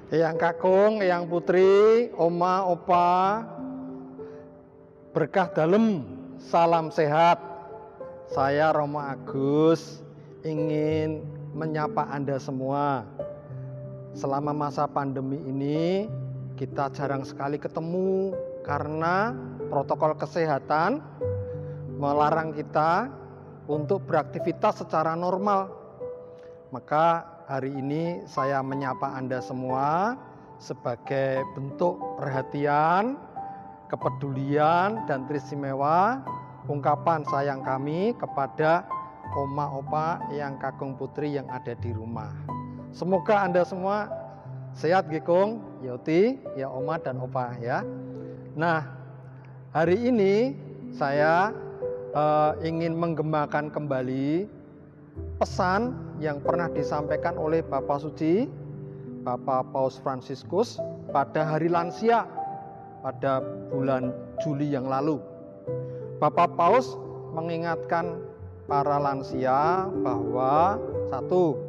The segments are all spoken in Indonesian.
Eyang kakung, eyang putri, oma, opa, berkah dalem, salam sehat. Saya Romo Agus ingin menyapa Anda semua. Selama masa pandemi ini kita jarang sekali ketemu karena protokol kesehatan melarang kita untuk beraktivitas secara normal. Maka hari ini saya menyapa Anda semua sebagai bentuk perhatian, kepedulian, dan teristimewa ungkapan sayang kami kepada oma, opa, eyang kakung putri yang ada di rumah. Semoga Anda semua sehat, Gekung, Yoti, ya oma dan opa ya. Nah, hari ini saya ingin menggemakan kembali pesan yang pernah disampaikan oleh Bapak Suci, Bapak Paus Fransiskus pada Hari Lansia pada bulan Juli yang lalu. Bapak Paus mengingatkan para lansia bahwa satu,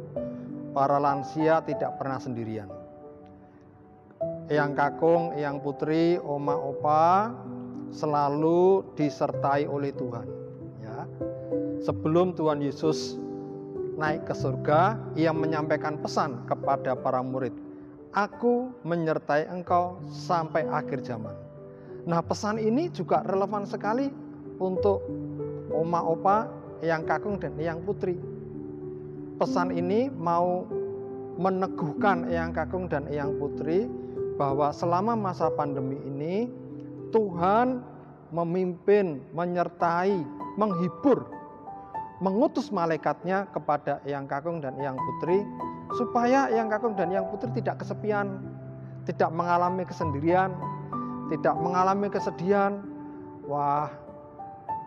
para lansia tidak pernah sendirian. Eyang kakung, eyang putri, oma, opa selalu disertai oleh Tuhan. Ya. Sebelum Tuhan Yesus naik ke surga, ia menyampaikan pesan kepada para murid, "Aku menyertai engkau sampai akhir zaman." Nah, pesan ini juga relevan sekali untuk oma, opa, eyang kakung, dan eyang putri. Pesan ini mau meneguhkan eyang kakung dan eyang putri bahwa selama masa pandemi ini Tuhan memimpin, menyertai, menghibur, mengutus malaikatnya kepada eyang kakung dan eyang putri supaya eyang kakung dan eyang putri tidak kesepian, tidak mengalami kesendirian, tidak mengalami kesedihan. Wah,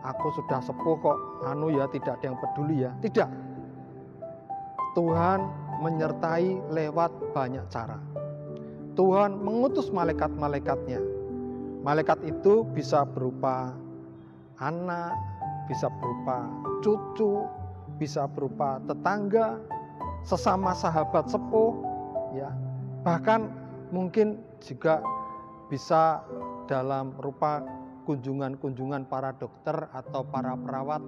aku sudah sepuh kok, tidak ada yang peduli ya. Tidak. Tuhan menyertai lewat banyak cara. Tuhan mengutus malaikat-malaikatnya. Malaikat itu bisa berupa anak, bisa berupa cucu, bisa berupa tetangga, sesama sahabat sepuh, ya. Bahkan mungkin juga bisa dalam rupa kunjungan-kunjungan para dokter atau para perawat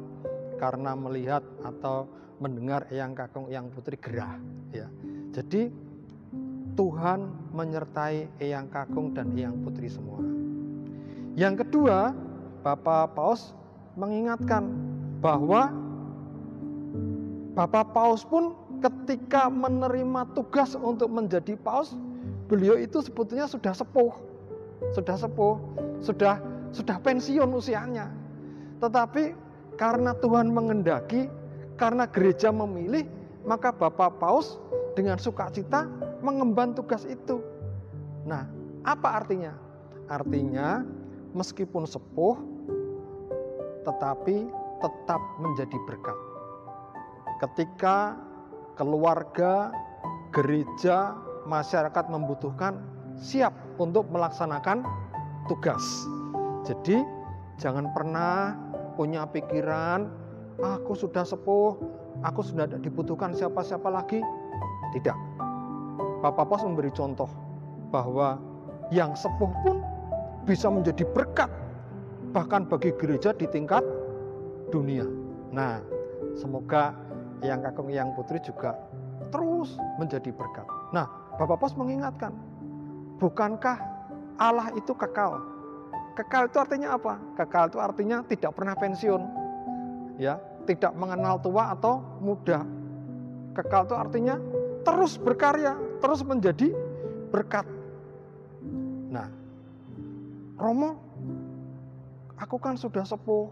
karena melihat atau mendengar eyang kakung, eyang putri gerah, ya. Jadi Tuhan menyertai eyang kakung dan eyang putri semua. Yang kedua, Bapak Paus mengingatkan bahwa Bapak Paus pun ketika menerima tugas untuk menjadi paus, beliau itu sebetulnya sudah sepuh, sudah pensiun usianya. Tetapi karena Tuhan mengendaki, karena gereja memilih, maka Bapak Paus dengan sukacita mengemban tugas itu. Nah, apa artinya? Artinya meskipun sepuh, tetapi tetap menjadi berkat. Ketika keluarga, gereja, masyarakat membutuhkan, siap untuk melaksanakan tugas. Jadi jangan pernah punya pikiran, aku sudah sepuh, aku sudah tidak dibutuhkan siapa-siapa lagi. Tidak. Bapak Paus memberi contoh bahwa yang sepuh pun bisa menjadi berkat bahkan bagi gereja di tingkat dunia. Nah, semoga eyang kakung, eyang putri juga terus menjadi berkat. Nah, Bapak Paus mengingatkan, bukankah Allah itu kekal? Kekal itu artinya apa? Kekal itu artinya tidak pernah pensiun, ya, tidak mengenal tua atau muda. Kekal itu artinya terus berkarya, terus menjadi berkat. Nah, Romo, aku kan sudah sepuh,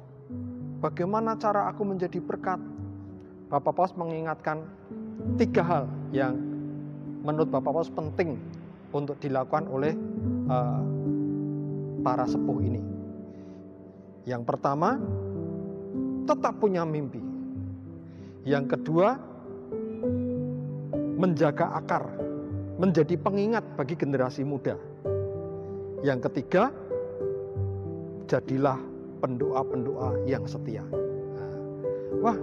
bagaimana cara aku menjadi berkat? Bapak Paus mengingatkan 3 hal yang menurut Bapak Paus penting untuk dilakukan oleh para sepuh ini. Yang pertama, tetap punya mimpi. Yang kedua, menjaga akar, menjadi pengingat bagi generasi muda. Yang ketiga, jadilah pendoa-pendoa yang setia. Wah,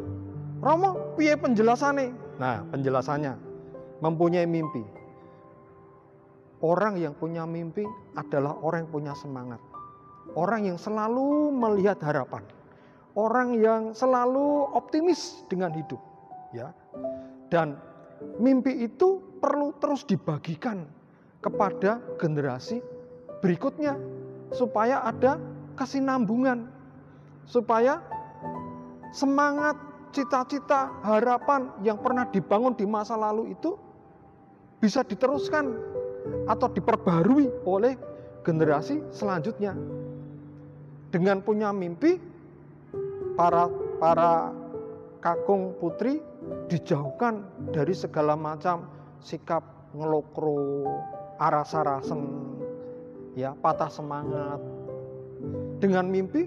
Romo, piye penjelasannya? Nah, penjelasannya, mempunyai mimpi. Orang yang punya mimpi adalah orang yang punya semangat. Orang yang selalu melihat harapan. Orang yang selalu optimis dengan hidup, ya. Dan mimpi itu perlu terus dibagikan kepada generasi berikutnya supaya ada kesinambungan, supaya semangat, cita-cita, harapan yang pernah dibangun di masa lalu itu bisa diteruskan atau diperbarui oleh generasi selanjutnya. Dengan punya mimpi, para kakung putri dijauhkan dari segala macam sikap ngelokro, aras-arasen, ya, patah semangat. Dengan mimpi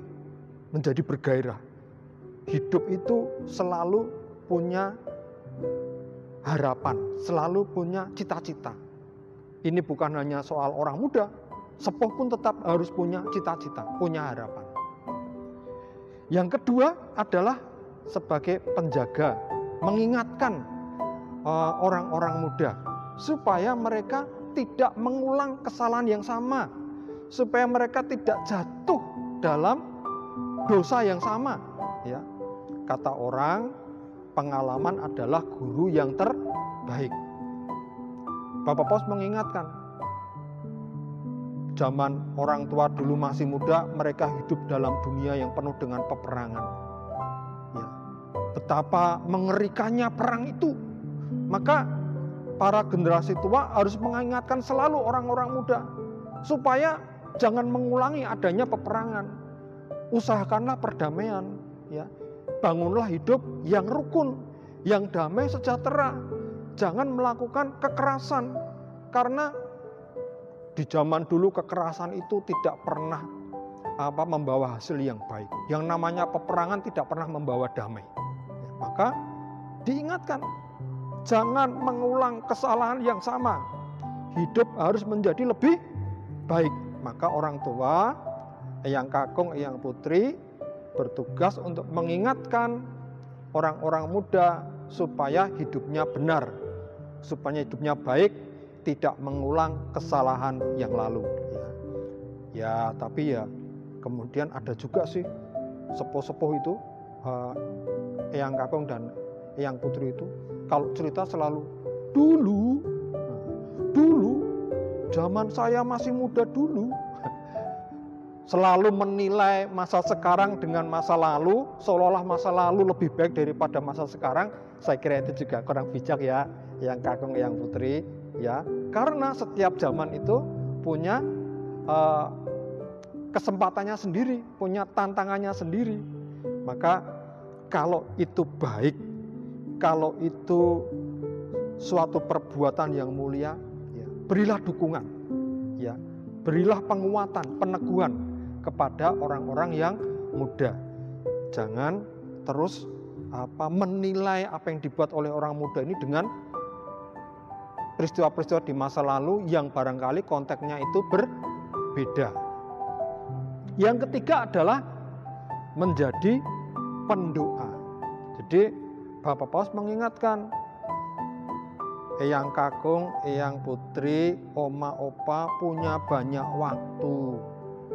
menjadi bergairah. Hidup itu selalu punya harapan, selalu punya cita-cita. Ini bukan hanya soal orang muda, sepuh pun tetap harus punya cita-cita, punya harapan. Yang kedua adalah sebagai penjaga, mengingatkan orang-orang muda supaya mereka tidak mengulang kesalahan yang sama, supaya mereka tidak jatuh dalam dosa yang sama, ya. Kata orang, pengalaman adalah guru yang terbaik. Bapak Paus mengingatkan, zaman orang tua dulu masih muda, mereka hidup dalam dunia yang penuh dengan peperangan. Ya, betapa mengerikannya perang itu. Maka para generasi tua harus mengingatkan selalu orang-orang muda supaya jangan mengulangi adanya peperangan. Usahakanlah perdamaian, ya. Bangunlah hidup yang rukun, yang damai sejahtera. Jangan melakukan kekerasan, karena di zaman dulu kekerasan itu tidak pernah membawa hasil yang baik. Yang namanya peperangan tidak pernah membawa damai. Ya, maka diingatkan, jangan mengulang kesalahan yang sama. Hidup harus menjadi lebih baik. Maka orang tua, eyang kakung, eyang putri bertugas untuk mengingatkan orang-orang muda supaya hidupnya benar, supaya hidupnya baik, tidak mengulang kesalahan yang lalu. Ya, tapi ya kemudian ada juga sih sepuh-sepuh itu, eyang kakung dan eyang putri itu kalau cerita selalu dulu zaman saya masih muda dulu. Selalu menilai masa sekarang dengan masa lalu, seolah-olah masa lalu lebih baik daripada masa sekarang. Saya kira itu juga kurang bijak, ya, yang kakung, yang putri, ya. Karena setiap zaman itu punya kesempatannya sendiri, punya tantangannya sendiri. Maka kalau itu baik, kalau itu suatu perbuatan yang mulia, ya, berilah dukungan, ya, berilah penguatan, peneguhan kepada orang-orang yang muda. Jangan terus menilai apa yang dibuat oleh orang muda ini dengan peristiwa-peristiwa di masa lalu yang barangkali konteksnya itu berbeda. Yang ketiga adalah menjadi pendoa. Jadi Bapak Paus mengingatkan, eyang kakung, eyang putri, oma opa punya banyak waktu.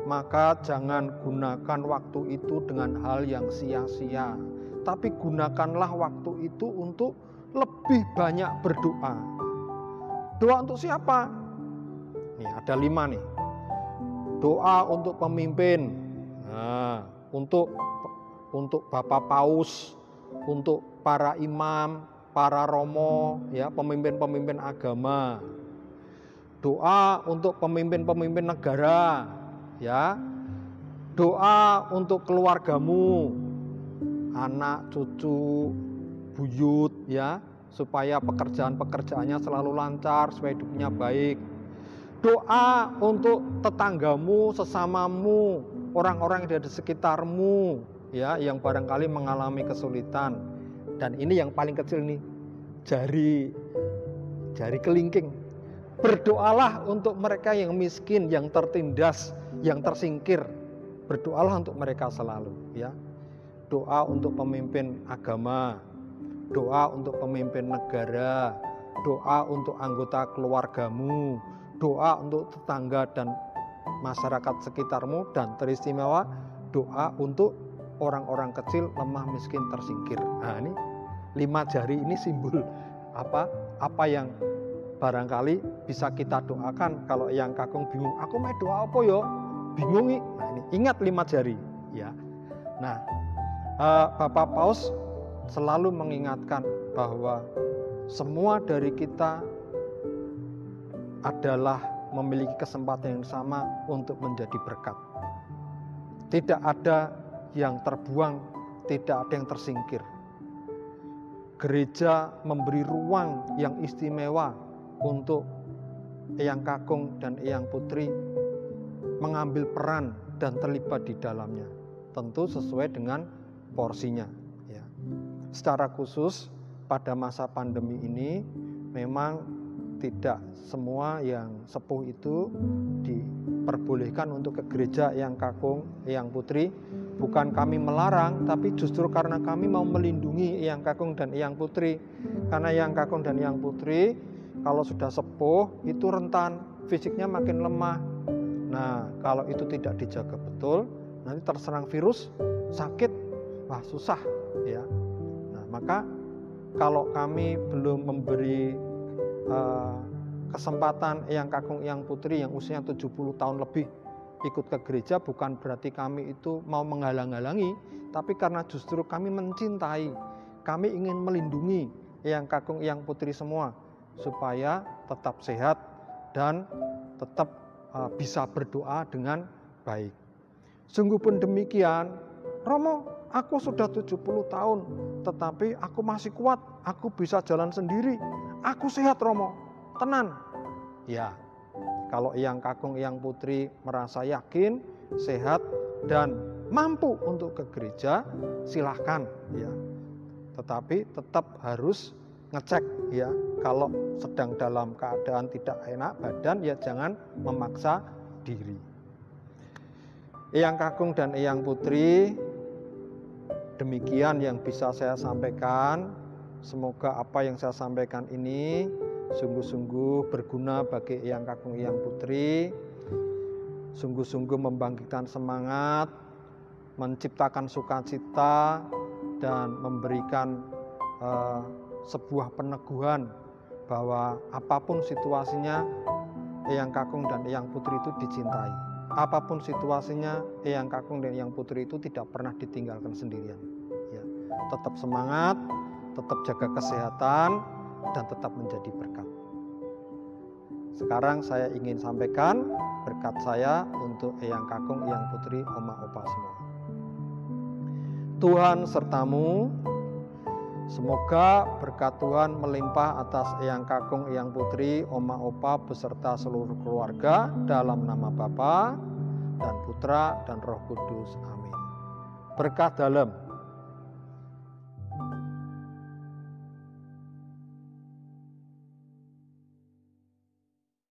Maka jangan gunakan waktu itu dengan hal yang sia-sia. Tapi gunakanlah waktu itu untuk lebih banyak berdoa. Doa untuk siapa? Nih ada 5 nih. Doa untuk pemimpin. Nah, untuk Bapak Paus, untuk para imam, para romo, ya, pemimpin-pemimpin agama. Doa untuk pemimpin-pemimpin negara, ya. Doa untuk keluargamu, anak, cucu, buyut, ya, supaya pekerjaan-pekerjaannya selalu lancar, supaya hidupnya baik. Doa untuk tetanggamu, sesamamu, orang-orang yang ada di sekitarmu, ya, yang barangkali mengalami kesulitan. Dan ini yang paling kecil nih, jari kelingking. Berdoalah untuk mereka yang miskin, yang tertindas, yang tersingkir. Berdoalah untuk mereka selalu, ya. Doa untuk pemimpin agama, doa untuk pemimpin negara, doa untuk anggota keluargamu, doa untuk tetangga dan masyarakat sekitarmu, dan teristimewa doa untuk orang-orang kecil, lemah, miskin, tersingkir. Nah, ini 5 jari ini simbol apa yang barangkali bisa kita doakan. Kalau yang kakung bingung, aku mau doa apa yo? Bingung nih. Nah, ini ingat 5 jari ya. Nah, Bapak Paus selalu mengingatkan bahwa semua dari kita adalah memiliki kesempatan yang sama untuk menjadi berkat. Tidak ada yang terbuang, tidak ada yang tersingkir. Gereja memberi ruang yang istimewa untuk Eyang Kakung dan Eyang Putri mengambil peran dan terlibat di dalamnya, tentu sesuai dengan porsinya ya. Secara khusus pada masa pandemi ini memang tidak semua yang sepuh itu diperbolehkan untuk ke gereja Eyang Kakung, Eyang Putri. Bukan kami melarang, tapi justru karena kami mau melindungi Eyang Kakung dan Eyang Putri. Karena Eyang Kakung dan Eyang Putri kalau sudah sepuh itu rentan, fisiknya makin lemah. Nah, kalau itu tidak dijaga betul, nanti terserang virus, sakit, wah susah ya. Nah, maka kalau kami belum memberi kesempatan Eyang Kakung, Eyang Putri yang usianya 70 tahun lebih ikut ke gereja, bukan berarti kami itu mau menghalang-halangi, tapi karena justru kami mencintai, kami ingin melindungi Eyang Kakung, Eyang Putri semua supaya tetap sehat dan tetap bisa berdoa dengan baik. Sungguh pun demikian, Romo, aku sudah 70 tahun, tetapi aku masih kuat, aku bisa jalan sendiri, aku sehat Romo, tenan. Ya, kalau Eyang Kakung, Eyang Putri merasa yakin, sehat, dan mampu untuk ke gereja, silahkan ya. Tetapi tetap harus ngecek ya. Kalau sedang dalam keadaan tidak enak badan, ya jangan memaksa diri. Eyang Kakung dan Eyang Putri, demikian yang bisa saya sampaikan. Semoga apa yang saya sampaikan ini sungguh-sungguh berguna bagi Eyang Kakung, Eyang Putri, sungguh-sungguh membangkitkan semangat, menciptakan sukacita, dan memberikan sebuah peneguhan bahwa apapun situasinya, Eyang Kakung dan Eyang Putri itu dicintai. Apapun situasinya, Eyang Kakung dan Eyang Putri itu tidak pernah ditinggalkan sendirian. Ya, tetap semangat, tetap jaga kesehatan, dan tetap menjadi berkat. Sekarang saya ingin sampaikan berkat saya untuk Eyang Kakung, Eyang Putri, Oma Opa semua. Tuhan sertamu, semoga berkat Tuhan melimpah atas Eyang Kakung, Eyang Putri, Oma Opa beserta seluruh keluarga dalam nama Bapa dan Putra dan Roh Kudus. Amin. Berkat dalam